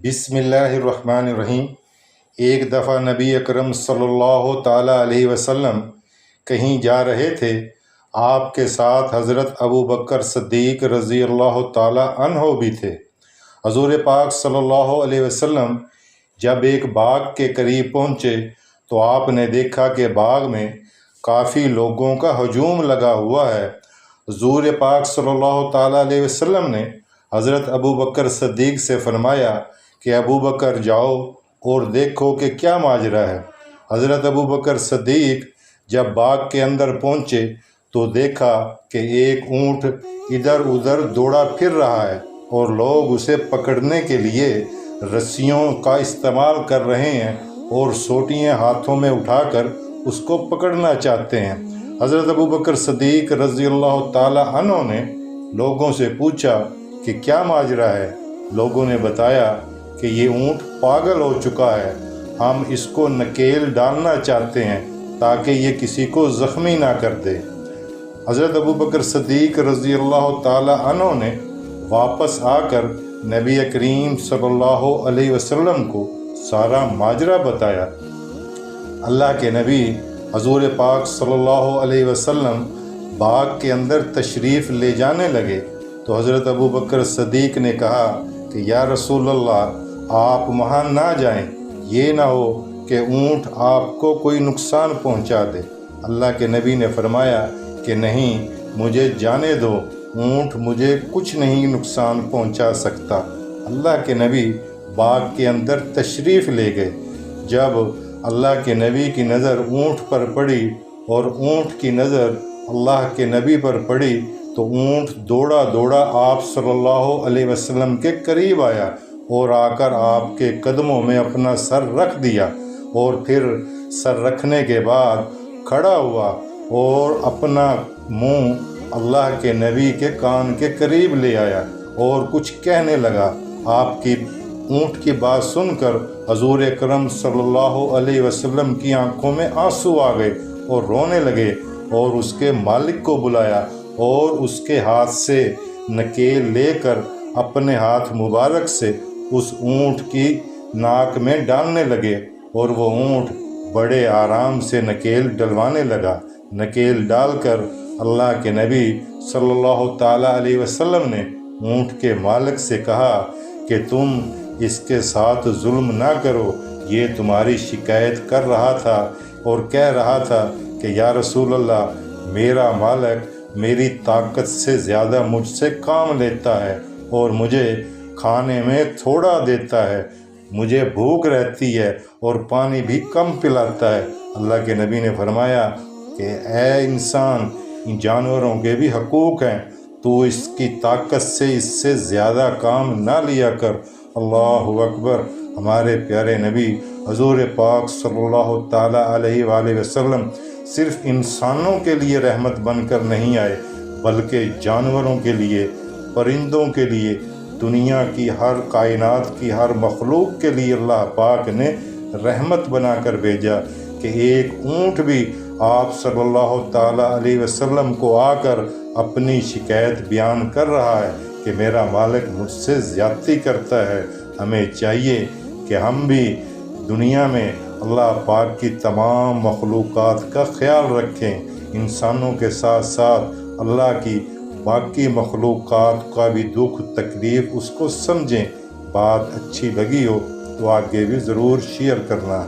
بسم اللہ الرحمن الرحیم۔ ایک دفعہ نبی اکرم صلی اللہ تعالیٰ علیہ وسلم کہیں جا رہے تھے۔ آپ کے ساتھ حضرت ابو بکر صدیق رضی اللہ تعالیٰ عنہ بھی تھے۔ حضور پاک صلی اللہ علیہ وسلم جب ایک باغ کے قریب پہنچے تو آپ نے دیکھا کہ باغ میں کافی لوگوں کا ہجوم لگا ہوا ہے۔ حضور پاک صلی اللہ تعالیٰ علیہ وسلم نے حضرت ابو بکر صدیق سے فرمایا کہ ابو بکر جاؤ اور دیکھو کہ کیا ماجرا ہے۔ حضرت ابو بکر صدیق جب باغ کے اندر پہنچے تو دیکھا کہ ایک اونٹ ادھر ادھر دوڑا پھر رہا ہے اور لوگ اسے پکڑنے کے لیے رسیوں کا استعمال کر رہے ہیں اور سوٹیاں ہاتھوں میں اٹھا کر اس کو پکڑنا چاہتے ہیں۔ حضرت ابو بکر صدیق رضی اللہ تعالی عنہ نے لوگوں سے پوچھا کہ کیا ماجرا ہے۔ لوگوں نے بتایا کہ یہ اونٹ پاگل ہو چکا ہے، ہم اس کو نکیل ڈالنا چاہتے ہیں تاکہ یہ کسی کو زخمی نہ کر دے۔ حضرت ابو بکر صدیق رضی اللہ تعالی عنہ نے واپس آ کر نبی کریم صلی اللہ علیہ وسلم کو سارا ماجرا بتایا۔ اللہ کے نبی حضور پاک صلی اللہ علیہ وسلم باغ کے اندر تشریف لے جانے لگے تو حضرت ابو بکر صدیق نے کہا کہ یا رسول اللہ، آپ وہاں نہ جائیں، یہ نہ ہو کہ اونٹ آپ کو کوئی نقصان پہنچا دے۔ اللہ کے نبی نے فرمایا کہ نہیں، مجھے جانے دو، اونٹ مجھے کچھ نہیں نقصان پہنچا سکتا۔ اللہ کے نبی باغ کے اندر تشریف لے گئے۔ جب اللہ کے نبی کی نظر اونٹ پر پڑی اور اونٹ کی نظر اللہ کے نبی پر پڑی تو اونٹ دوڑا دوڑا آپ صلی اللہ علیہ وسلم کے قریب آیا اور آ کر آپ کے قدموں میں اپنا سر رکھ دیا اور پھر سر رکھنے کے بعد کھڑا ہوا اور اپنا منہ اللہ کے نبی کے کان کے قریب لے آیا اور کچھ کہنے لگا۔ آپ کی اونٹ کی بات سن کر حضور اکرم صلی اللہ علیہ وسلم کی آنکھوں میں آنسو آ گئے اور رونے لگے اور اس کے مالک کو بلایا اور اس کے ہاتھ سے نکیل لے کر اپنے ہاتھ مبارک سے اس اونٹ کی ناک میں ڈالنے لگے اور وہ اونٹ بڑے آرام سے نکیل ڈلوانے لگا۔ نکیل ڈال کر اللہ کے نبی صلی اللہ تعالیٰ علیہ وسلم نے اونٹ کے مالک سے کہا کہ تم اس کے ساتھ ظلم نہ کرو، یہ تمہاری شکایت کر رہا تھا اور کہہ رہا تھا کہ یا رسول اللہ، میرا مالک میری طاقت سے زیادہ مجھ سے کام لیتا ہے اور مجھے کھانے میں تھوڑا دیتا ہے، مجھے بھوک رہتی ہے اور پانی بھی کم پلاتا ہے۔ اللہ کے نبی نے فرمایا کہ اے انسان، ان جانوروں کے بھی حقوق ہیں، تو اس کی طاقت سے اس سے زیادہ کام نہ لیا کر۔ اللہ اکبر۔ ہمارے پیارے نبی حضور پاک صلی اللہ تعالیٰ علیہ وآلہ وسلم صرف انسانوں کے لیے رحمت بن کر نہیں آئے بلکہ جانوروں کے لیے، پرندوں کے لیے، دنیا کی ہر کائنات کی ہر مخلوق کے لیے اللہ پاک نے رحمت بنا کر بھیجا کہ ایک اونٹ بھی آپ صلی اللہ تعالیٰ علیہ وسلم کو آ کر اپنی شکایت بیان کر رہا ہے کہ میرا مالک مجھ سے زیادتی کرتا ہے۔ ہمیں چاہیے کہ ہم بھی دنیا میں اللہ پاک کی تمام مخلوقات کا خیال رکھیں، انسانوں کے ساتھ ساتھ اللہ کی باقی مخلوقات کا بھی دکھ تکلیف اس کو سمجھیں۔ بات اچھی لگی ہو تو آگے بھی ضرور شیئر کرنا۔